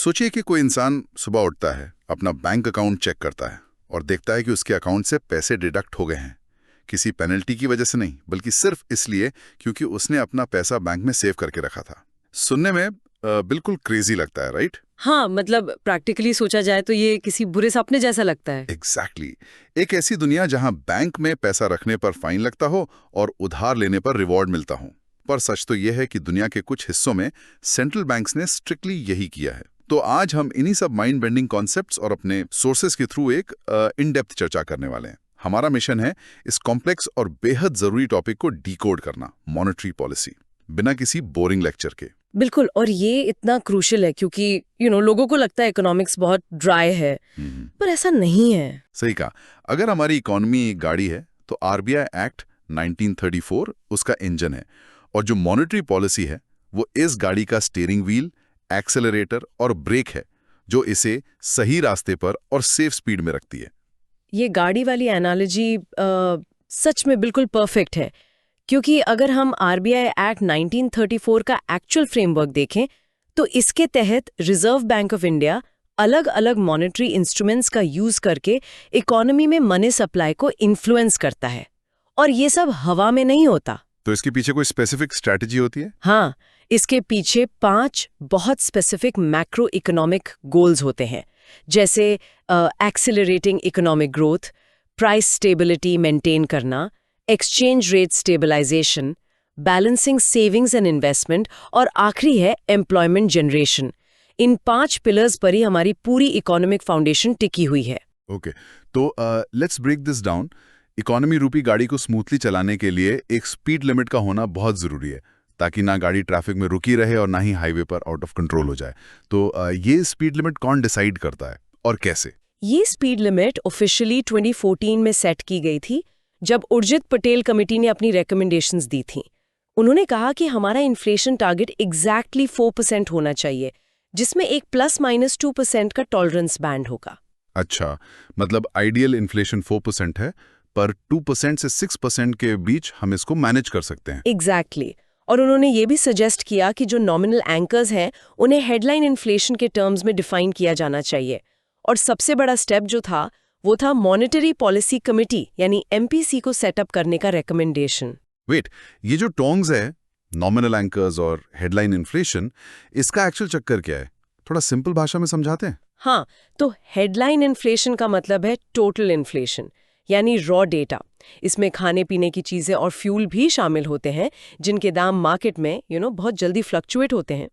सोचिए कि कोई इंसान सुबह उठता है, अपना बैंक अकाउंट चेक करता है और देखता है कि उसके अकाउंट से पैसे डिडक्ट हो गए हैं। किसी पेनल्टी की वजह से नहीं, बल्कि सिर्फ इसलिए क्योंकि उसने अपना पैसा बैंक में सेव करके रखा था। सुनने में बिल्कुल क्रेजी लगता है, राइट? हाँ, मतलब प्रैक्टिकली सोचा जाए तो ये किसी बुरे सपने जैसा लगता है। एग्जैक्टली एक ऐसी दुनिया जहां बैंक में पैसा रखने पर फाइन लगता हो और उधार लेने पर रिवॉर्ड मिलता हो। पर सच तो यह है कि दुनिया के कुछ हिस्सों में सेंट्रल बैंक्स ने स्ट्रिक्टली यही किया है। तो आज हम इन्हीं सब माइंड बेंडिंग कॉन्सेप्ट्स और अपने सोर्सेज के थ्रू एक इन डेप्थ चर्चा करने वाले हैं। हमारा मिशन है इस कॉम्प्लेक्स और बेहद जरूरी टॉपिक को डिकोड करना, मॉनेटरी पॉलिसी, बिना किसी बोरिंग लेक्चर के। बिल्कुल, और ये इतना क्रूशियल है क्योंकि लोगों को लगता है इकोनॉमिक्स बहुत ड्राई है, पर ऐसा नहीं है। सही कहा। अगर हमारी इकोनॉमी एक गाड़ी है तो आरबीआई एक्ट 1934 उसका इंजन है, और जो मॉनेटरी पॉलिसी है वो इस गाड़ी का स्टीयरिंग व्हील, एक्सेलरेटर और ब्रेक है, जो इसे सही रास्ते पर और सेफ स्पीड में रखती है। ये गाड़ी वाली एनालॉजी सच में बिल्कुल परफेक्ट है, क्योंकि अगर हम आरबीआई एक्ट 1934 का एक्चुअल फ्रेमवर्क देखें तो इसके तहत रिजर्व बैंक ऑफ इंडिया अलग अलग मॉनेटरी इंस्ट्रूमेंट्स का यूज करके इकोनॉमी में मनी सप्लाई को इन्फ्लुएंस करता है, और ये सब हवा में नहीं होता। तो इसके पीछे कोई स्पेसिफिक स्ट्रैटेजी होती है? हाँ, इसके पीछे 5 बहुत स्पेसिफिक मैक्रो इकोनॉमिक गोल्स होते हैं, जैसे accelerating economic growth, price stability maintain करना, exchange rate stabilization, balancing savings and investment, और आखिरी है एम्प्लॉयमेंट जनरेशन। इन 5 पिलर्स पर ही हमारी पूरी इकोनॉमिक फाउंडेशन टिकी हुई है। ओके, तो let's break this down. Economy रूपी गाड़ी को स्मूथली चलाने के लिए एक स्पीड लिमिट का होना बहुत जरूरी है, ताकि ना गाड़ी ट्रैफिक में रुकी रहे और ना ही हाईवे पर आउट ऑफ कंट्रोल हो जाए। तो ये स्पीड लिमिट कौन डिसाइड करता है और कैसे? ये स्पीड लिमिट ऑफिशियली 2014 में सेट की गई थी, जब उर्जित पटेल कमेटी ने अपनी रिकमेंडेशंस दी थीं। उन्होंने कहा कि हमारा इन्फ्लेशन टारगेट एग्जैक्टली 4% होना चाहिए, जिसमें एक ±2% का टॉलरेंस बैंड होगा। अच्छा, मतलब आइडियल इन्फ्लेशन 4% है, पर 2% से 6% के बीच हम इसको मैनेज कर सकते हैं। एग्जैक्टली। और उन्होंने ये भी सजेस्ट किया कि जो नॉमिनल एंकर्स हैं उन्हें हेडलाइन इन्फ्लेशन के टर्म्स में डिफाइन किया जाना चाहिए। और सबसे बड़ा स्टेप जो था वो था मॉनेटरी पॉलिसी कमेटी यानी एमपीसी को सेटअप करने का रिकमेंडेशन। वेट, ये जो टर्म्स है, नॉमिनल एंकर्स और हेडलाइन इन्फ्लेशन, इसका एक्चुअल चक्कर क्या है? थोड़ा सिंपल भाषा में समझाते हैं। हाँ, तो हेडलाइन इन्फ्लेशन का मतलब है टोटल इन्फ्लेशन, यानी रॉ डेटा। इसमें खाने पीने की चीजें और फ्यूल भी शामिल होते हैं, जिनके दाम मार्केट में बहुत जल्दी फ्लक्चुएट होते हैं।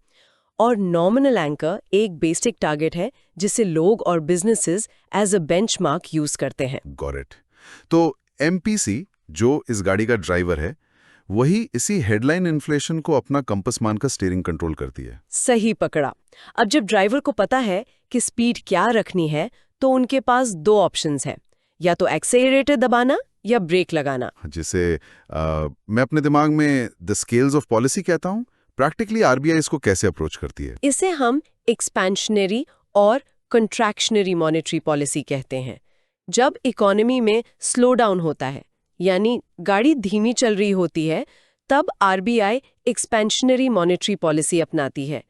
और नॉमिनल एंकर एक बेसिक टारगेट है जिसे लोग और businesses as a benchmark use करते हैं। Got it. तो एमपीसी, जो इस गाड़ी का ड्राइवर है, वही इसी हेडलाइन इन्फ्लेशन को अपना कंपास मानकर स्टीयरिंग कंट्रोल करती है। सही पकड़ा। अब जब ड्राइवर को पता है कि स्पीड क्या रखनी है, तो उनके पास 2 ऑप्शंस हैं, या तो एक्सेलरेटर दबाना या ब्रेक लगाना, जिसे मैं अपने दिमाग में द स्केल्स ऑफ पॉलिसी कहता हूँ। प्रैक्टिकली आरबीआई इसको कैसे अप्रोच करती है? इसे हम एक्सपेंशनरी और कंट्रैक्शनरी मॉनेटरी पॉलिसी कहते हैं। जब इकोनॉमी में स्लो डाउन होता है, यानी गाड़ी धीमी चल रही होती है, तब आरबीआई एक्सपेंशनरी मॉनेटरी पॉलिसी अपनाती है।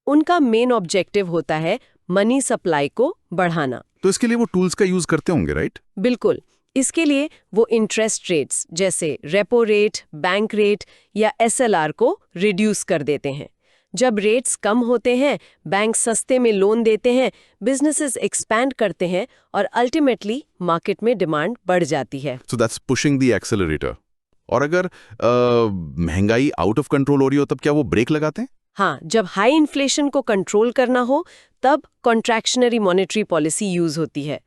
उनका मेन ऑब्जेक्टिव होता है मनी सप्लाई को बढ़ाना। तो इसके लिए वो टूल्स का यूज करते होंगे, राइट? बिल्कुल। इसके लिए वो इंटरेस्ट रेट्स जैसे रेपो रेट, बैंक रेट या एसएलआर को रिड्यूस कर देते हैं। जब रेट्स कम होते हैं, बैंक सस्ते में लोन देते हैं, बिजनेसेस एक्सपैंड करते हैं और अल्टीमेटली मार्केट में डिमांड बढ़ जाती है। So that's pushing the accelerator. और अगर महंगाई आउट ऑफ कंट्रोल हो रही हो, तब क्या वो ब्रेक लगाते हैं? हाँ, जब हाई इन्फ्लेशन को कंट्रोल करना हो, तब कॉन्ट्रैक्शनरी मॉनेटरी पॉलिसी यूज होती है।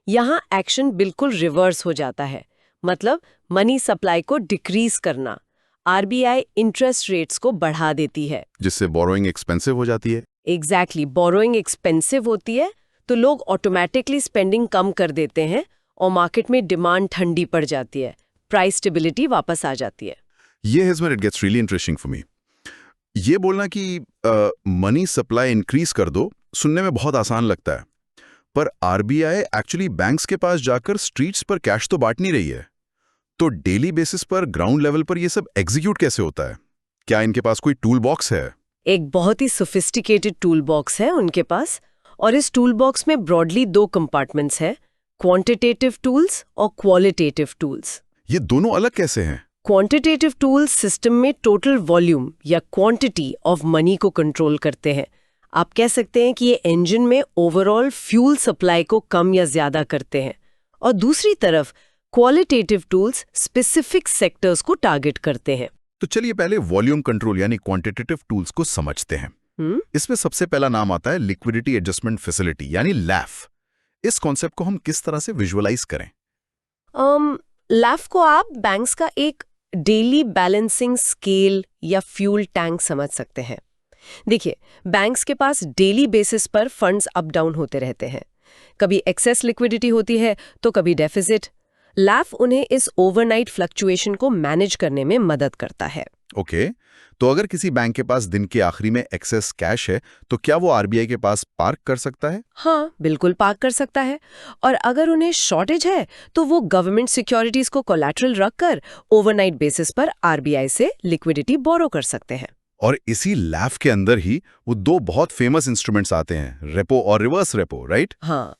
यहाँ एक्शन बिल्कुल रिवर्स हो जाता है, मतलब मनी सप्लाई को डिक्रीज करना। आरबीआई इंटरेस्ट रेट्स को बढ़ा देती है, जिससे बोरोइंग एक्सपेंसिव हो जाती है। एग्जैक्टली। बोरोइंग एक्सपेंसिव होती है तो लोग ऑटोमेटिकली स्पेंडिंग कम कर देते हैं और मार्केट में डिमांड ठंडी पड़ जाती है, प्राइस स्टेबिलिटी वापस आ जाती है। ये is where it gets really interesting for me। ये बोलना कि मनी सप्लाई इंक्रीज कर दो सुनने में बहुत आसान लगता है, पर आरबीआई एक्चुअली बैंक्स के पास जाकर स्ट्रीट्स पर कैश तो बांट नहीं रही है। तो डेली बेसिस पर, ग्राउंड लेवल पर ये सब एग्जीक्यूट कैसे होता है? क्या इनके पास कोई टूल बॉक्स है? एक बहुत ही सोफिस्टिकेटेड टूल बॉक्स है उनके पास, और इस टूल बॉक्स में ब्रॉडली 2 कंपार्टमेंट्स हैं, क्वांटिटेटिव टूल्स और क्वालिटेटिव टूल्स। ये दोनों अलग कैसे हैं? क्वांटिटेटिव टूल्स सिस्टम में टोटल वॉल्यूम या क्वांटिटी ऑफ मनी को कंट्रोल करते हैं। आप कह सकते हैं कि ये इंजन में ओवरऑल फ्यूल सप्लाई को कम या ज्यादा करते हैं। और दूसरी तरफ क्वालिटेटिव टूल्स स्पेसिफिक सेक्टर्स को टारगेट करते हैं। तो चलिए पहले वॉल्यूम कंट्रोल यानी क्वांटिटेटिव टूल्स को समझते हैं। इसमें सबसे पहला नाम आता है लिक्विडिटी एडजस्टमेंट फैसिलिटी यानी लैफ। इस कॉन्सेप्ट को हम किस तरह से विजुअलाइज करें? लैफ को आप बैंक्स का एक डेली बैलेंसिंग स्केल या फ्यूल टैंक समझ सकते हैं। देखिए, बैंक्स के पास डेली बेसिस पर फंड्स अप डाउन होते रहते हैं। कभी एक्सेस लिक्विडिटी होती है तो कभी डेफिसिट। लैफ उन्हें इस ओवरनाइट फ्लक्चुएशन को मैनेज करने में मदद करता है। ओके, तो अगर किसी बैंक के पास दिन के आखिरी में एक्सेस कैश है तो क्या वो आरबीआई के पास पार्क कर सकता है? हाँ, बिल्कुल पार्क कर सकता है। और अगर उन्हें शॉर्टेज है तो वो गवर्नमेंट सिक्योरिटीज को कोलैटरल रखकर ओवरनाइट बेसिस पर आरबीआई से लिक्विडिटी बोरो कर सकते हैं। और इसी लैफ के अंदर ही वो 2 बहुत फेमस इंस्ट्रूमेंट्स आते हैं, रेपो और रिवर्स रेपो, राइट? हाँ,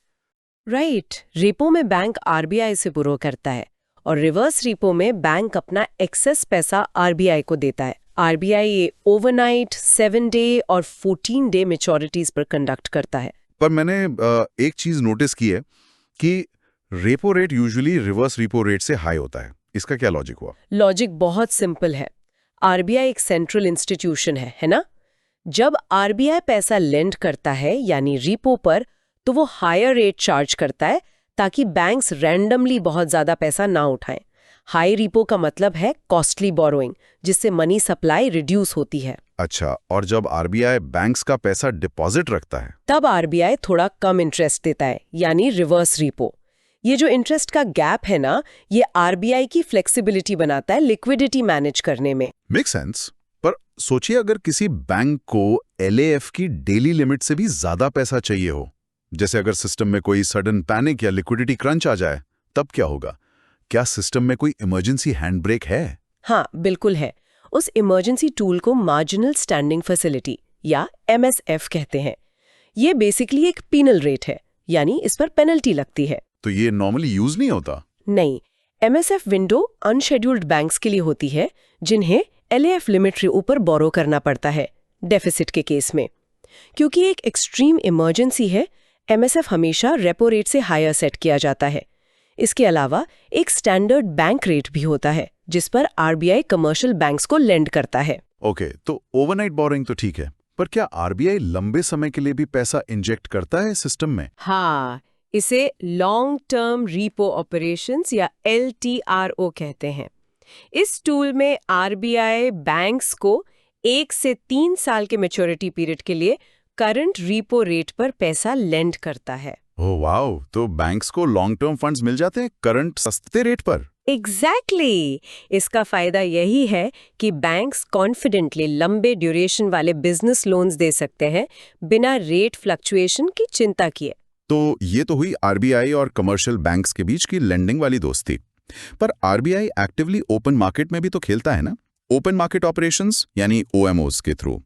राइट। रेपो में बैंक आरबीआई से बोरो करता है और रिवर्स रेपो में बैंक अपना एक्सेस पैसा आरबीआई को देता है। आरबीआई ये ओवरनाइट, 7 डे और 14 डे मैच्योरिटीज पर कंडक्ट करता है। पर मैंने एक चीज नोटिस की है कि repo rate usually reverse repo rate से हाई होता है। इसका क्या लॉजिक हुआ? लॉजिक बहुत सिंपल है। आरबीआई एक सेंट्रल इंस्टीट्यूशन है ना? जब आरबीआई पैसा लेंड करता है यानी रेपो पर, तो वो हायर रेट चार्ज करता है ताकि बैंक्स रैंडमली बहुत ज्यादा पैसा ना उठाएं। हाई रेपो का मतलब है कॉस्टली बोरोइंग, जिससे मनी सप्लाई रिड्यूस होती है। अच्छा, और जब आरबीआई बैंक्स का पैसा डिपॉजिट रखता है तब आरबीआई थोड़ा कम इंटरेस्ट देता है, यानी रिवर्स रेपो। ये जो इंटरेस्ट का गैप है ना, ये आरबीआई की फ्लेक्सिबिलिटी बनाता है लिक्विडिटी मैनेज करने में। Make sense. पर सोचिए अगर किसी बैंक को एलएएफ की डेली लिमिट से भी ज्यादा पैसा चाहिए हो, जैसे अगर सिस्टम में कोई सडन पैनिक या लिक्विडिटी क्रंच आ जाए, तब क्या होगा? क्या सिस्टम में कोई इमरजेंसी हैंड ब्रेक है? हाँ, बिल्कुल है। उस इमरजेंसी टूल को मार्जिनल स्टैंडिंग फैसिलिटी या एमएसएफ कहते हैं। ये बेसिकली एक पीनल रेट है, यानी इस पर पेनल्टी लगती है। तो ये नॉर्मली यूज नहीं होता? नहीं, एमएसएफ विंडो अनशेड्यूल्ड बैंक्स के लिए होती है जिन्हें एलएएफ लिमिट से ऊपर बोरो करना पड़ता है डेफिसिट के केस में। क्योंकि एक एक्सट्रीम इमरजेंसी है, एमएसएफ हमेशा रेपो रेट से हायर सेट किया जाता है। इसके अलावा एक स्टैंडर्ड बैंक रेट भी होता है जिस पर आरबीआई कमर्शियल बैंक्स को लेंड करता है। ओके, तो ओवरनाइट बोरिंग तो ठीक है, पर क्या आरबीआई लंबे समय के लिए भी पैसा इंजेक्ट करता है सिस्टम में? हाँ, इसे लॉन्ग टर्म रीपो ऑपरेशंस या एलटीआरओ कहते हैं। इस टूल में आरबीआई बैंक्स को 1 से 3 साल के मैच्योरिटी पीरियड के लिए करंट रीपो रेट पर पैसा लेंड करता है। ओह वाओ, तो बैंक्स को लॉन्ग टर्म फंड्स मिल जाते हैं करंट सस्ते रेट पर? एग्जैक्टली। इसका फायदा यही है कि बैंक्स कॉन्फिडेंटली लंबे ड्यूरेशन वाले बिजनेस लोन्स दे सकते हैं बिना रेट फ्लक्चुएशन की चिंता किए। तो ये तो हुई आरबीआई और कमर्शियल बैंक्स के बीच की लेंडिंग वाली दोस्ती। पर आरबीआई एक्टिवली ओपन मार्केट में भी तो खेलता है ना? ओपन मार्केट ऑपरेशंस यानी ओएमओज के थ्रू।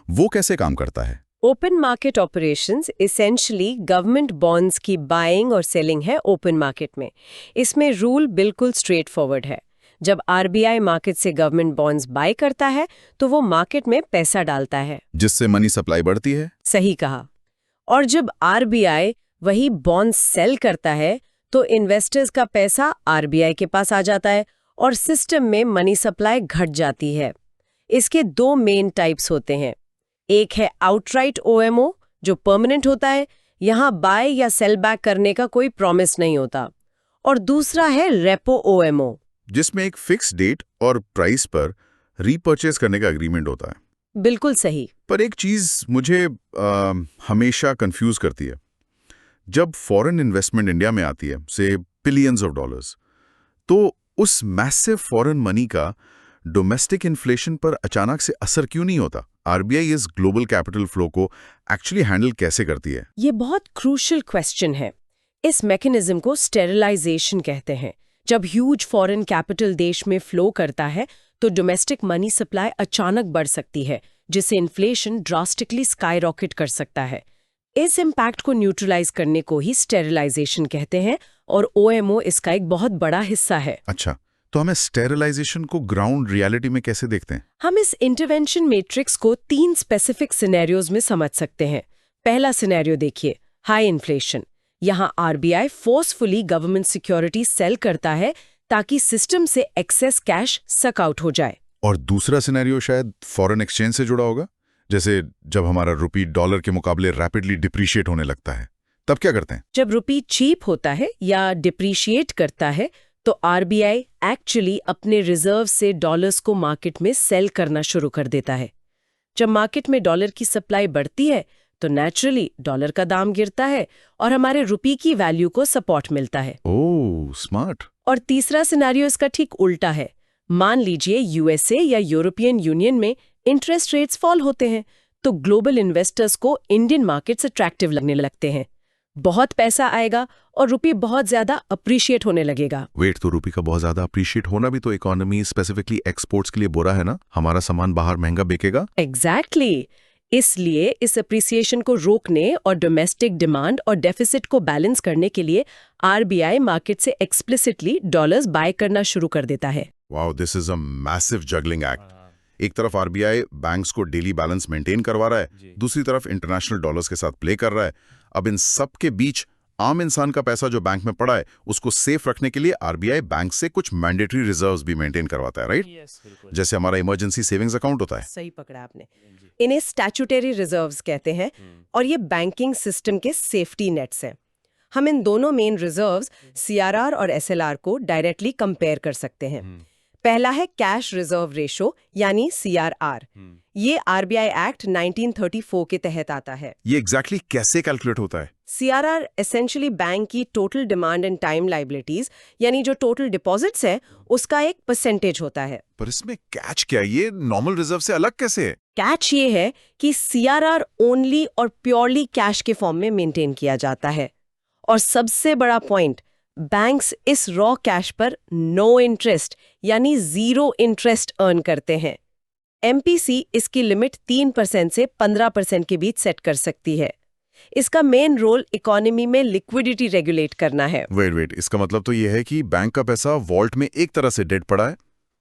वो कैसे काम करता है? Open market operations essentially government bonds की बाइंग और सेलिंग है ओपन मार्केट में। इसमें रूल बिल्कुल स्ट्रेट फॉरवर्ड है। जब आरबीआई मार्केट से गवर्नमेंट बॉन्ड्स बाय करता है तो वो मार्केट में पैसा डालता है, जिससे मनी सप्लाई बढ़ती है। सही कहा। और जब आरबीआई वही बॉन्ड्स सेल करता है तो इन्वेस्टर्स का पैसा आरबीआई के पास आ जाता है और सिस्टम में मनी सप्लाई घट जाती है। इसके 2 मेन टाइप्स होते हैं। एक है आउटराइट ओएमओ जो परमानेंट होता है, यहाँ बाय या सेल बैक करने का कोई प्रॉमिस नहीं होता। और दूसरा है रेपो ओएमओ, जिसमें एक फिक्स डेट और प्राइस पर रीपर्चेस करने का एग्रीमेंट होता है। बिल्कुल सही। पर एक चीज मुझे हमेशा कंफ्यूज करती है। जब फॉरेन इन्वेस्टमेंट इंडिया में आती है, से बिलियंस ऑफ डॉलर्स, तो उस मैसिव फॉरेन मनी का डोमेस्टिक इन्फ्लेशन पर अचानक से असर क्यों नहीं होता? आरबीआई इस ग्लोबल कैपिटल फ्लो को एक्चुअली हैंडल कैसे करती है? ये बहुत क्रूशियल क्वेश्चन है। इस मैकेनिज्म को स्टेरिलाइजेशन कहते हैं। जब ह्यूज फॉरेन कैपिटल देश में फ्लो करता है तो डोमेस्टिक मनी सप्लाई अचानक बढ़ सकती है, जिससे इन्फ्लेशन ड्रास्टिकली स्काईरॉकेट कर सकता है। इस इम्पैक्ट को न्यूट्रलाइज करने को ही स्टेरिलाइजेशन कहते हैं और OMO इसका एक बहुत बड़ा हिस्सा है। अच्छा, तो हमें स्टेरिलाइजेशन को ग्राउंड रियलिटी में कैसे देखते हैं? हम इस इंटरवेंशन मैट्रिक्स को 3 स्पेसिफिक सिनेरियोज में समझ सकते हैं। पहला सिनेरियो देखिए, हाई इन्फ्लेशन। यहाँ RBI forcefully government security sale करता है ताकि सिस्टम से एक्सेस कैश सक आउट हो जाए। और दूसरा सिनेरियो शायद फॉरेन एक्सचेंज से जुड़ा होगा, जैसे जब हमारा रुपी डॉलर के मुकाबले रैपिडली डिप्रिशिएट होने लगता है, तब क्या करते हैं? जब रुपी चीप होता है या डिप्रिशिएट करता है तो RBI एक्चुअली अपने रिजर्व से डॉलर्स को मार्केट में सेल करना शुरू कर देता है। जब मार्केट में डॉलर की सप्लाई बढ़ती है तो नेचुरली डॉलर का दाम गिरता है और हमारे रुपये की वैल्यू को सपोर्ट मिलता है। ओह, स्मार्ट। और तीसरा सिनेरियो इसका ठीक उल्टा है। मान लीजिए USA या यूरोपियन यूनियन में इंटरेस्ट रेट्स फॉल होते हैं तो ग्लोबल इन्वेस्टर्स को इंडियन मार्केट्स अट्रैक्टिव लगने लगते हैं। बहुत पैसा आएगा और रुपये बहुत ज्यादा अप्रिशिएट होने लगेगा। वेट, तो रुपये का बहुत ज्यादा अप्रिशिएट होना भी तो इकोनॉमी स्पेसिफिकली एक्सपोर्ट्स के लिए बुरा है ना? हमारा सामान बाहर महंगा बिकेगा। एग्जैक्टली। इसलिए इस अप्रिसिएशन को रोकने और डोमेस्टिक डिमांड और डेफिसिट को बैलेंस करने के लिए RBI मार्केट से एक्सप्लिसिटली डॉलर्स बाय करना शुरू कर देता है। Wow, this is a massive juggling act. एक तरफ RBI बैंक्स को डेली बैलेंस मेंटेन करवा रहा है, दूसरी तरफ इंटरनेशनल डॉलर्स के साथ प्ले कर रहा है। अब इन सब के बीच आम इंसान का पैसा जो बैंक में पड़ा है उसको सेफ रखने के लिए RBI बैंक से कुछ मैंडेटरी रिजर्व्स भी मेंटेन करवाता है, राइट? जैसे हमारा इमरजेंसी सेविंग्स अकाउंट होता है। सही पकड़ा आपने। इन्हें स्टैट्यूटरी रिजर्व्स कहते हैं और ये बैंकिंग सिस्टम के सेफ्टी नेट्स हैं। हम इन दोनों मेन रिजर्व्स CRR और SLR को डायरेक्टली कंपेयर कर सकते हैं। पहला है कैश रिजर्व रेशो यानी CRR। ये RBI एक्ट 1934 के तहत आता है। ये एग्जैक्टली कैसे कैलकुलेट होता है? CRR एसेंशियली बैंक की total demand and time liabilities यानी जो टोटल डिपॉजिट्स है उसका एक परसेंटेज होता है। पर इसमें कैच क्या है? ये नॉर्मल रिजर्व से अलग कैसे है? कैच ये है कि CRR ओनली और प्योरली कैश के फॉर्म में मेंटेन किया जाता है। और सबसे बड़ा पॉइंट, बैंक्स इस रॉ कैश पर नो इंटरेस्ट यानी 0 इंटरेस्ट अर्न करते हैं। MPC इसकी लिमिट 3% से 15% के बीच सेट कर सकती है। इसका मेन रोल इकोनॉमी में लिक्विडिटी रेगुलेट करना है। वेट, इसका मतलब तो ये है कि बैंक का पैसा वॉल्ट में एक तरह से डेड पड़ा है।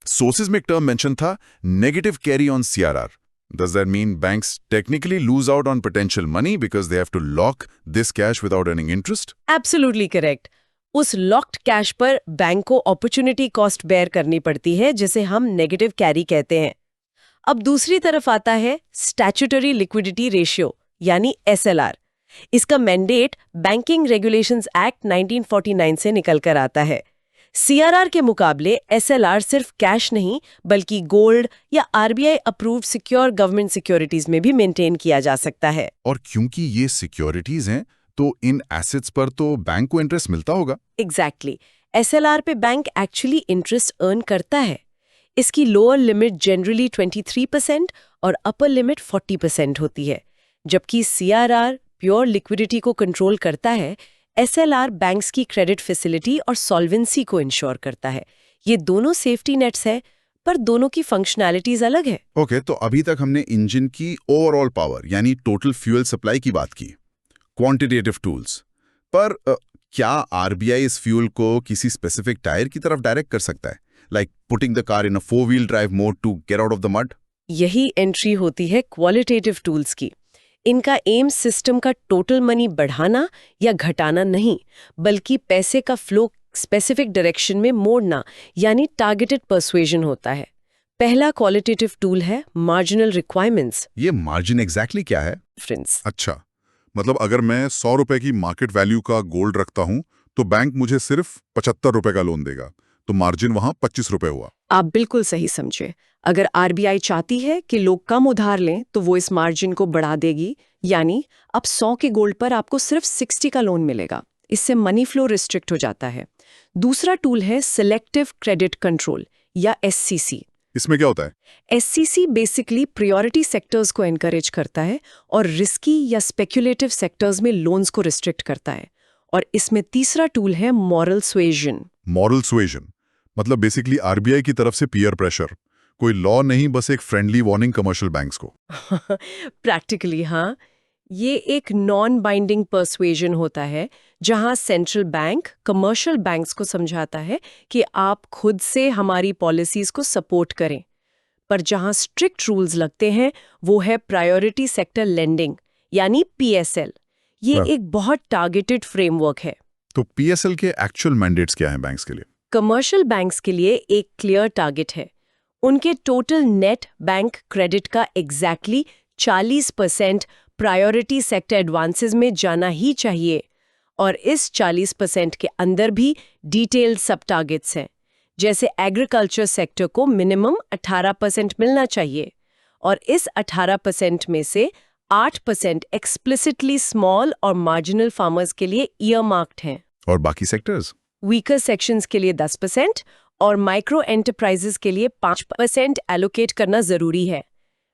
सोर्सेज में एक टर्म मेंशन था, negative carry on CRR। Does that mean banks technically lose out on potential money because they have to lock this cash without earning interest? Absolutely correct. उस लॉक्ड कैश पर bank को opportunity cost bear करनी पड़ती है जिसे हम negative carry कहते हैं। अब दूसरी तरफ आता है स्टैट्यूटरी लिक्विडिटी रेशियो यानी SLR। इसका मैंडेट बैंकिंग रेगुलेशंस एक्ट 1949 से निकल कर आता है। CRR के मुकाबले SLR सिर्फ कैश नहीं बल्कि गोल्ड या RBI approved secure government securities में भी मेंटेन किया जा सकता है। और क्योंकि ये सिक्योरिटीज हैं तो इन एसेट्स पर तो बैंक को इंटरेस्ट मिलता होगा। एग्जैक्टली। SLR पे बैंक एक्चुअली इंटरेस्ट अर्न करता है। इसकी लोअर लिमिट जनरली 23% और अपर लिमिट 40% होती है, जबकि CRR प्योर लिक्विडिटी को कंट्रोल करता है। SLR बैंक्स की क्रेडिट फैसिलिटी और सॉल्वेंसी को इंश्योर करता है। ये दोनों सेफ्टी नेट्स हैं पर दोनों की फंक्शनैलिटीज अलग है। ओके, तो अभी तक हमने इंजन की ओवरऑल पावर यानी टोटल फ्यूल सप्लाई की बात की, क्वांटिटेटिव टूल्स। पर क्या RBI इस फ्यूल को किसी स्पेसिफिक टायर की तरफ डायरेक्ट कर सकता है, like putting the car in a 4-wheel drive mode to get out of the mud? यही एंट्री होती है क्वालिटेटिव टूल्स की। इनका एम सिस्टम का टोटल मनी बढ़ाना या घटाना नहीं, बल्कि पैसे का फ्लो स्पेसिफिक डायरेक्शन में मोड़ना यानी टारगेटेड पर्सुएजन होता है। पहला क्वालिटेटिव टूल है मार्जिनल रिक्वायरमेंट्स। ये मार्जिन एग्जैक्टली क्या है? फ्रेंड्स, अच्छा, मतलब अगर मैं 100 रुपए की मार्केट वैल्यू का गोल्ड रखता हूं तो बैंक मुझे सिर्फ 75 रुपए का लोन देगा, तो मार्जिन वहां 25 रुपए हुआ। आप बिल्कुल सही समझे। अगर RBI चाहती है कि लोग कम उधार लें तो वो इस मार्जिन को बढ़ा देगी, यानी अब 100 के गोल्ड पर आपको सिर्फ 60 का लोन मिलेगा। इससे मनी फ्लो रिस्ट्रिक्ट हो जाता है। दूसरा टूल है सिलेक्टिव क्रेडिट कंट्रोल या SCC। इसमें क्या होता है? SCC बेसिकली प्रायोरिटी सेक्टर्स को एनकरेज करता है और रिस्की या स्पेक्युलेटिव सेक्टर्स में लोन्स को रिस्ट्रिक्ट करता है। और इसमें तीसरा टूल है मॉरल सुएजन। मॉरल सुएजन मतलब बेसिकली RBI की तरफ से पीयर प्रेशर। कोई लॉ नहीं, बस एक फ्रेंडली वार्निंग कमर्शियल बैंक्स को। प्रैक्टिकली हाँ, ये एक नॉन बाइंडिंग पर्सुएजन होता है जहां सेंट्रल बैंक कमर्शियल बैंक्स को समझाता है कि आप खुद से हमारी पॉलिसीज को सपोर्ट करें। पर जहां स्ट्रिक्ट रूल्स लगते हैं वो है प्रायोरिटी सेक्टर लेंडिंग यानी पीएसएल। ये हाँ। एक बहुत टारगेटेड फ्रेमवर्क है। तो पीएसएल के एक्चुअल मैंडेट्स क्या हैं बैंक्स के लिए? कमर्शियल बैंक्स के लिए एक क्लियर टारगेट है। उनके टोटल नेट बैंक क्रेडिट का एग्जैक्टली 40% प्रायोरिटी सेक्टर एडवांसेस में जाना ही चाहिए, और इस 40% के अंदर भी डिटेल्ड सब टारगेट्स हैं। जैसे एग्रीकल्चर सेक्टर को मिनिमम 18% मिलना चाहिए, और इस 18% में से 8% एक्सप्लिसिटली स्मॉल और मार्जिनल फार्मर्स के लिए ईयरमार्क्ड हैं। और बाकी सेक्टर्स? वीकर सेक्शंस के लिए 10% और माइक्रो एंटरप्राइजेस के लिए 5% एलोकेट करना जरूरी है।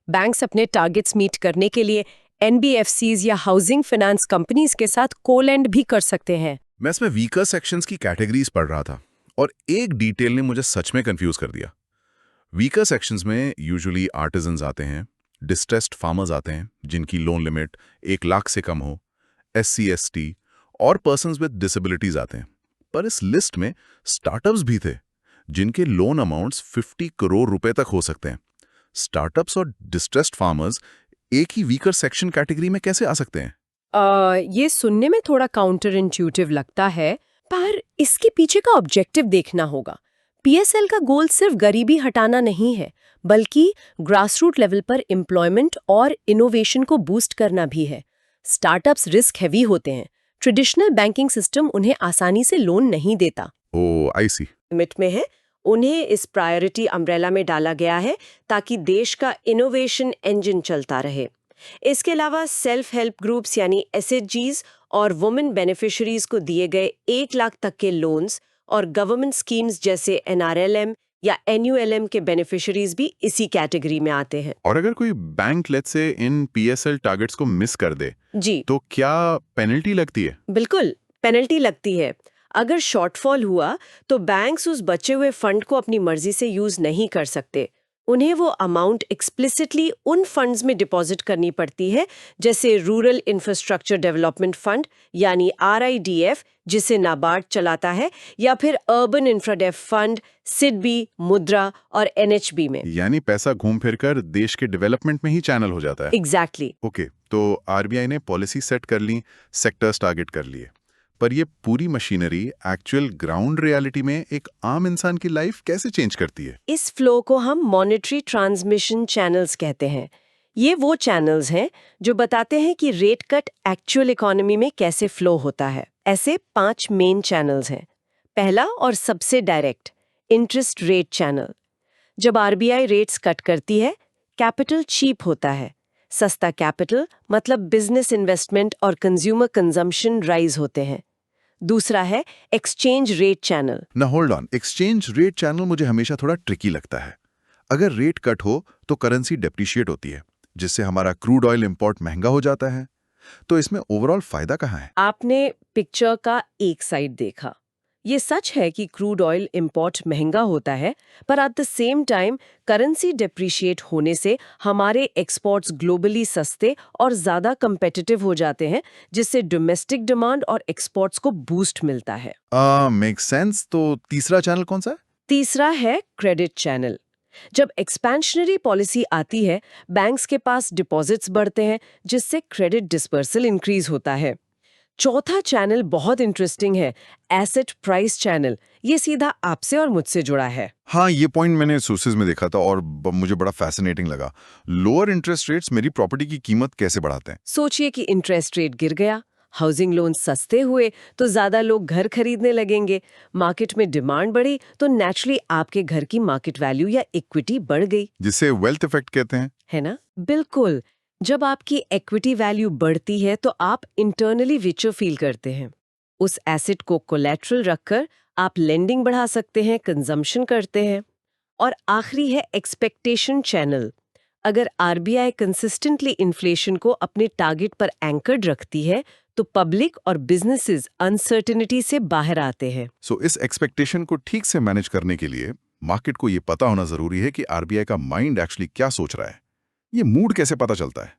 बैंक्स अपने टारगेट्स मीट करने के लिए एनबीएफसीज या हाउसिंग फाइनेंस कंपनीज के साथ को-लेंड भी कर सकते हैं। मैं इसमें वीकर सेक्शंस की कैटेगरीज पढ़ रहा था और एक डिटेल ने मुझे सच में कंफ्यूज कर दिया। वीकर सेक्शंस में यूजुअली आर्टिजन्स आते हैं, डिस्ट्रेस्ड फार्मर्स आते हैं जिनकी लोन लिमिट 1 लाख से कम हो, SC/ST और पर्सन्स विद डिसेबिलिटीज आते हैं। पर इस लिस्ट में स्टार्टअप्स भी थे जिनके लोन अमाउंट्स 50 करोड़ रुपए तक हो सकते हैं। स्टार्टअप्स और डिस्ट्रेस्ड फार्मर्स एक ही वीकर सेक्शन कैटेगरी में कैसे आ सकते हैं? ये सुनने में थोड़ा काउंटर इंट्यूटिव लगता है, पर इसके पीछे का ऑब्जेक्टिव देखना होगा। पीएसएल का गोल सिर्फ गरीबी हटाना नहीं है, बल्कि ग्रासरूट लेवल पर एम्प्लॉयमेंट और इनोवेशन को बूस्ट करना भी है। स्टार्टअप्स रिस्क हैवी होते हैं, ट्रेडिशनल बैंकिंग सिस्टम उन्हें आसानी से लोन नहीं देता। ओह, आई सी। लिमिट में है, उन्हें इस प्रायोरिटी अम्ब्रेला में डाला गया है ताकि देश का इनोवेशन इंजन चलता रहे। इसके अलावा सेल्फ हेल्प ग्रुप्स यानी SHGs और वुमेन बेनिफिशरीज को दिए गए 1 लाख तक के लोन्स और गवर्नमेंट स्कीम्स जैसे NRLM या NULM के बेनिफिशरीज भी इसी कैटेगरी में आते हैं। और अगर कोई बैंक लेट से इन PSL टारगेट्स को मिस कर दे जी, तो क्या पेनल्टी लगती है? बिल्कुल पेनल्टी लगती है। अगर शॉर्टफॉल हुआ तो बैंक्स उस बचे हुए फंड को अपनी मर्जी से यूज नहीं कर सकते। उन्हें वो अमाउंट एक्सप्लिसिटली उन फंड्स में डिपॉजिट करनी पड़ती है, जैसे रूरल इंफ्रास्ट्रक्चर डेवलपमेंट फंड यानी RIDF जिसे नाबार्ड चलाता है, या फिर अर्बन इंफ्राडेव फंड SIDBI, मुद्रा और NHB में। यानी पैसा घूम फिर कर देश के डेवलपमेंट में ही चैनल हो जाता है। एग्जैक्टली। ओके, तो RBI ने पॉलिसी सेट कर ली, सेक्टर्स टारगेट कर लिए, पर ये पूरी मशीनरी एक्चुअल ग्राउंड रियलिटी में एक आम इंसान की लाइफ कैसे चेंज करती है? इस फ्लो को हम मॉनेटरी ट्रांसमिशन चैनल्स कहते हैं। ये वो चैनल्स हैं जो बताते हैं कि रेट कट एक्चुअल इकोनॉमी में कैसे फ्लो होता है। ऐसे 5 मेन चैनल्स हैं। पहला और सबसे डायरेक्ट, इंटरेस्ट रेट चैनल। जब RBI रेट्स कट करती है, कैपिटल चीप होता है। सस्ता कैपिटल मतलब बिजनेस इन्वेस्टमेंट और कंज्यूमर कंजम्पशन राइज होते हैं। दूसरा है एक्सचेंज रेट चैनल। ना hold on, exchange rate channel मुझे हमेशा थोड़ा ट्रिकी लगता है। अगर रेट कट हो तो करेंसी डेप्रिशिएट होती है, जिससे हमारा क्रूड ऑयल इंपोर्ट महंगा हो जाता है। तो इसमें ओवरऑल फायदा कहाँ है? आपने पिक्चर का एक साइड देखा। ये सच है कि क्रूड ऑयल इंपोर्ट महंगा होता है, पर at the same time currency depreciate होने से हमारे एक्सपोर्ट्स ग्लोबली सस्ते और ज़्यादा कंपेटिटिव हो जाते हैं, जिससे डोमेस्टिक डिमांड और एक्सपोर्ट्स को बूस्ट मिलता है। Make sense. तो तीसरा चैनल कौन सा है? तीसरा है क्रेडिट चैनल। जब एक्सपेंशनरी पॉलिसी आती है, बैंक्स के पास डिपॉजिट्स बढ़ते हैं, जिससे क्रेडिट डिस्पर्सल इंक्रीज होता है। चौथा चैनल बहुत इंटरेस्टिंग है, एसेट प्राइस चैनल। ये सीधा आपसे और मुझसे जुड़ा है। हाँ, ये पॉइंट मैंने सोर्सेज में देखा था और मुझे बड़ा फैसिनेटिंग लगा। लोअर इंटरेस्ट रेट्स मेरी प्रॉपर्टी की कीमत कैसे बढ़ाते हैं? सोचिए कि इंटरेस्ट रेट गिर गया, हाउसिंग लोन सस्ते हुए तो ज्यादा लोग घर खरीदने लगेंगे, मार्केट में डिमांड बढ़ी तो नेचुरली आपके घर की मार्केट वैल्यू या इक्विटी बढ़ गई, जिसे वेल्थ इफेक्ट कहते हैं। है ना? बिल्कुल। जब आपकी इक्विटी वैल्यू बढ़ती है तो आप इंटरनली रिचर फील करते हैं। उस एसेट को कोलैटरल रखकर आप लेंडिंग बढ़ा सकते हैं, कंजम्पशन करते हैं। और आखिरी है एक्सपेक्टेशन चैनल। अगर RBI कंसिस्टेंटली इन्फ्लेशन को अपने टारगेट पर एंकर्ड रखती है तो पब्लिक और बिजनेसेस अनसर्टेनिटी से बाहर आते हैं। सो इस एक्सपेक्टेशन को ठीक से मैनेज करने के लिए मार्केट को ये पता होना जरूरी है कि आरबीआई का माइंड एक्चुअली क्या सोच रहा है। ये मूड कैसे पता चलता है?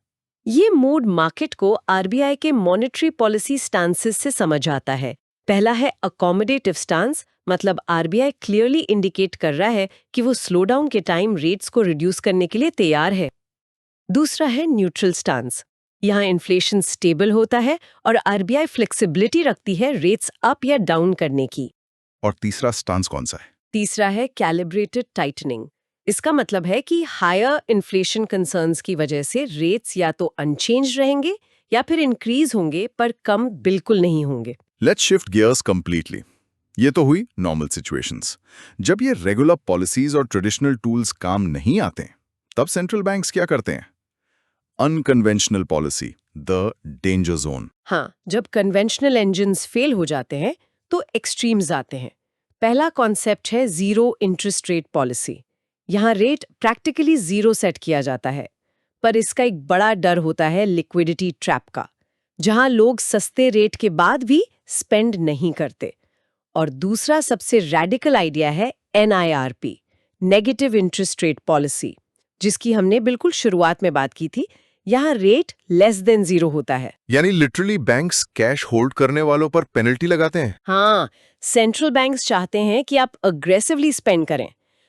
ये मूड मार्केट को आरबीआई के मॉनेटरी पॉलिसी स्टांसेस से समझ आता है। पहला है अकोमोडेटिव स्टांस, मतलब आरबीआई क्लियरली इंडिकेट कर रहा है कि वो स्लो डाउन के टाइम रेट्स को रिड्यूस करने के लिए तैयार है। दूसरा है न्यूट्रल स्टांस। यहाँ इन्फ्लेशन स्टेबल होता है और आरबीआई फ्लेक्सिबिलिटी रखती है रेट्स अप या डाउन करने की। और तीसरा स्टांस कौन सा है? तीसरा है कैलिब्रेटेड टाइटनिंग। इसका मतलब है कि हायर इन्फ्लेशन कंसर्न्स की वजह से रेट्स या तो अनचेंज रहेंगे या फिर इंक्रीज होंगे, पर कम बिल्कुल नहीं होंगे। Let's shift gears completely. ये तो हुई नॉर्मल सिचुएशंस। जब ये रेगुलर पॉलिसीज और ट्रेडिशनल टूल्स काम नहीं आते, तब सेंट्रल बैंक्स क्या करते हैं? Unconventional policy, the danger zone. हाँ, जब कन्वेंशनल इंजन्स फेल हो जाते हैं तो एक्सट्रीम्स आते हैं। पहला कॉन्सेप्ट है जीरो इंटरेस्ट रेट पॉलिसी। यहाँ रेट प्रैक्टिकली जीरो सेट किया जाता है, पर इसका एक बड़ा डर होता है लिक्विडिटी ट्रैप का, जहाँ लोग सस्ते रेट के बाद भी स्पेंड नहीं करते। और दूसरा सबसे रैडिकल आइडिया है NIRP, negative interest rate policy, जिसकी हमने बिल्कुल शुरुआत में बात की थी। यहाँ रेट लेस देन जीरो होता है। यानी लिटरली बैंक्स कैश होल्ड करने वालों पर पेनल्टी लगाते हैं। हाँ, सेंट्रल बैंक्स चाहते हैं कि आप अग्रेसिवली स्पेंड करें।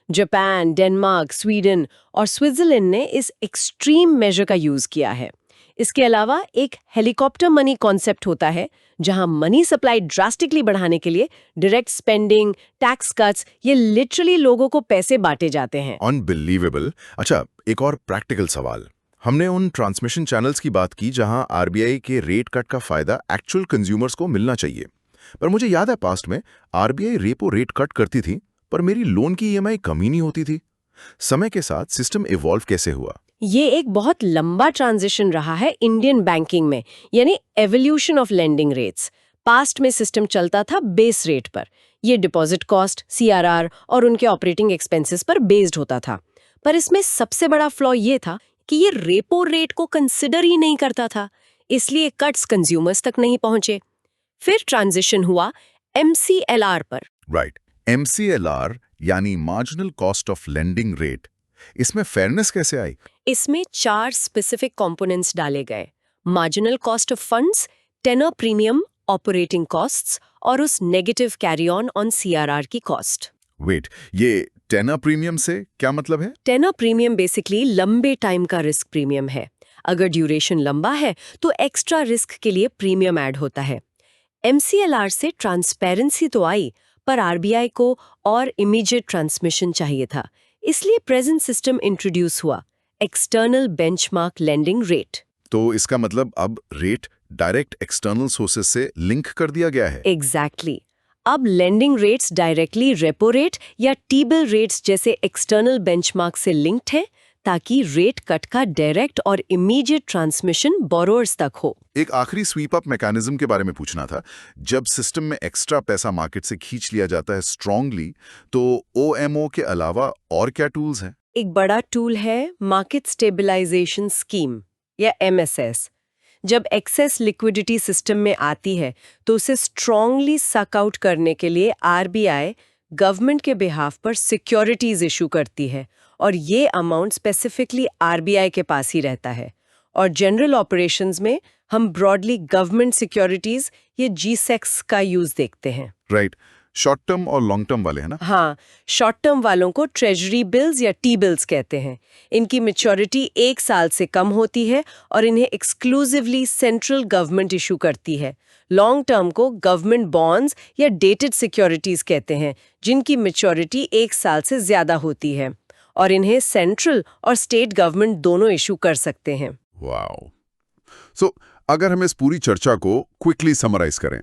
जापान, डेनमार्क, स्वीडन और स्विट्जरलैंड ने इस एक्सट्रीम मेजर का यूज किया है। इसके अलावा एक हेलीकॉप्टर मनी कॉन्सेप्ट होता है, जहां मनी सप्लाई ड्रास्टिकली बढ़ाने के लिए डायरेक्ट स्पेंडिंग, टैक्स कट्स, ये लिटरली लोगों को पैसे बांटे जाते हैं। अनबिलीवेबल। अच्छा, एक और प्रैक्टिकल सवाल। हमने उन ट्रांसमिशन चैनल्स की बात की जहां आरबीआई के रेट कट का फायदा एक्चुअल कंज्यूमर्स को मिलना चाहिए, पर मुझे याद है पास्ट में आरबीआई रेपो रेट कट करती थी, पर मेरी लोन की ईएमआई कम ही नहीं होती थी। समय के साथ सिस्टम इवॉल्व कैसे हुआ? ये एक बहुत लंबा ट्रांजिशन रहा है इंडियन बैंकिंग में, यानी evolution of lending rates. Past में सिस्टम चलता था बेस रेट पर। ये डिपॉजिट कॉस्ट, सीआरआर और उनके ऑपरेटिंग एक्सपेंसेस पर बेस्ड होता था। पर इसमें सबसे बड़ा फ्लॉ ये था कि ये रेपो रेट को कंसिडर ही नहीं करता था, इसलिए कट्स कंज्यूमर्स तक नहीं पहुंचे। फिर ट्रांजिशन हुआ MCLR पर। राइट, MCLR यानी marginal cost of lending rate. इसमें फेयरनेस कैसे आई? इसमें 4 स्पेसिफिक कंपोनेंट्स डाले गए: marginal cost of funds, tenor premium, operating costs और उस नेगेटिव कैरी ऑन सीआरआर की कॉस्ट। वेट, ये टेनर प्रीमियम से क्या मतलब है? टेनर प्रीमियम बेसिकली लंबे टाइम का रिस्क प्रीमियम है। अगर ड्यूरेशन लंबा है तो एक्स्ट्रा रिस्क के लिए प्रीमियम ऐड होता है। MCLR से ट्रांसपेरेंसी तो आई, पर आरबीआई को और इमीडिएट ट्रांसमिशन चाहिए था, इसलिए प्रेजेंट सिस्टम इंट्रोड्यूस हुआ, एक्सटर्नल बेंचमार्क लेंडिंग रेट। तो इसका मतलब अब रेट डायरेक्ट एक्सटर्नल सोर्सेस से लिंक कर दिया गया है। एग्जैक्टली। अब lending rates directly repo rate या टी-बिल रेट्स जैसे एक्सटर्नल बेंचमार्क से लिंक्ड हैं, ताकि रेट कट का डायरेक्ट और इमीडिएट ट्रांसमिशन बोरोअर्स तक हो। एक आखिरी स्वीप अप मैकेनिज्म के बारे में पूछना था। जब सिस्टम में एक्स्ट्रा पैसा मार्केट से खींच लिया जाता है स्ट्रांगली, तो OMO के अलावा और क्या टूल्स हैं? एक बड़ा टूल है मार्केट स्टेबलाइजेशन स्कीम या MSS। जब एक्सेस लिक्विडिटी सिस्टम में आती है तो उसे स्ट्रांगली सक आउट करने के लिए आरबीआई गवर्नमेंट के बिहाफ पर सिक्योरिटीज इशू करती है, और ये अमाउंट स्पेसिफिकली आरबीआई के पास ही रहता है। और जनरल ऑपरेशंस में हम ब्रॉडली गवर्नमेंट सिक्योरिटीज या GSECs का यूज देखते हैं। राइट, शॉर्ट टर्म और लॉन्ग टर्म वाले, है ना? हाँ, शॉर्ट टर्म वालों को ट्रेजरी बिल्स या T-बिल्स कहते हैं। इनकी मैच्योरिटी 1 साल से कम होती है और इन्हें एक्सक्लूसिवली सेंट्रल गवर्नमेंट इशू करती है। लॉन्ग टर्म को गवर्नमेंट बॉन्ड्स या डेटेड सिक्योरिटीज कहते हैं, जिनकी मैच्योरिटी 1 साल से ज्यादा होती है, और इन्हें सेंट्रल और स्टेट गवर्नमेंट दोनों इशू कर सकते हैं। वाओ। सो अगर हम इस पूरी चर्चा को क्विकली समराइज करें,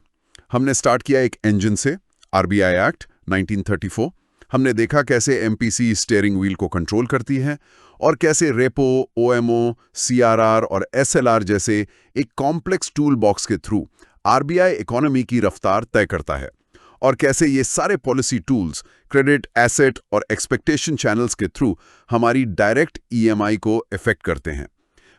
हमने स्टार्ट किया एक इंजन से, आरबीआई एक्ट 1934। हमने देखा कैसे MPC स्टीयरिंग व्हील को कंट्रोल करती है और कैसे रेपो, OMO, CRR और SLR जैसे एक कॉम्प्लेक्स टूल बॉक्स के थ्रू आरबीआई इकोनॉमी की रफ्तार तय करता है, और कैसे ये सारे पॉलिसी टूल्स क्रेडिट, एसेट और एक्सपेक्टेशन चैनल्स के थ्रू हमारी डायरेक्ट EMI को इफेक्ट करते हैं।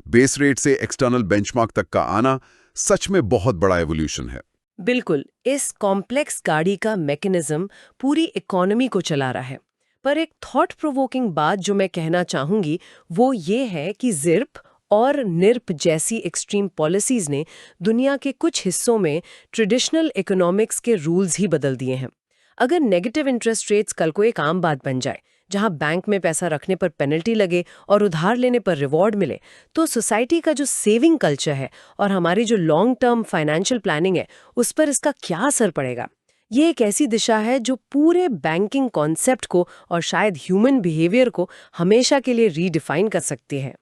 बेस रेट से एक्सटर्नल बेंचमार्क तक का आना सच में बहुत बड़ा एवोल्यूशन है। बिल्कुल, इस कॉम्प्लेक्स गाड़ी का मैकेनिज्म पूरी इकोनॉमी को चला रहा है। पर एक थॉट प्रोवोकिंग बात जो मैं कहना चाहूंगी वो ये है कि जिर्प और निरप जैसी एक्सट्रीम पॉलिसीज ने दुनिया के कुछ हिस्सों में ट्रेडिशनल इकोनॉमिक्स के रूल्स ही बदल दिए हैं। अगर नेगेटिव इंटरेस्ट रेट्स कल को एक आम बात बन जाए, जहां बैंक में पैसा रखने पर पेनल्टी लगे और उधार लेने पर रिवॉर्ड मिले, तो सोसाइटी का जो सेविंग कल्चर है और हमारी जो लॉन्ग टर्म फाइनेंशियल प्लानिंग है, उस पर इसका क्या असर पड़ेगा? ये एक ऐसी दिशा है जो पूरे बैंकिंग कॉन्सेप्ट को और शायद ह्यूमन बिहेवियर को हमेशा के लिए रीडिफाइन कर सकती है।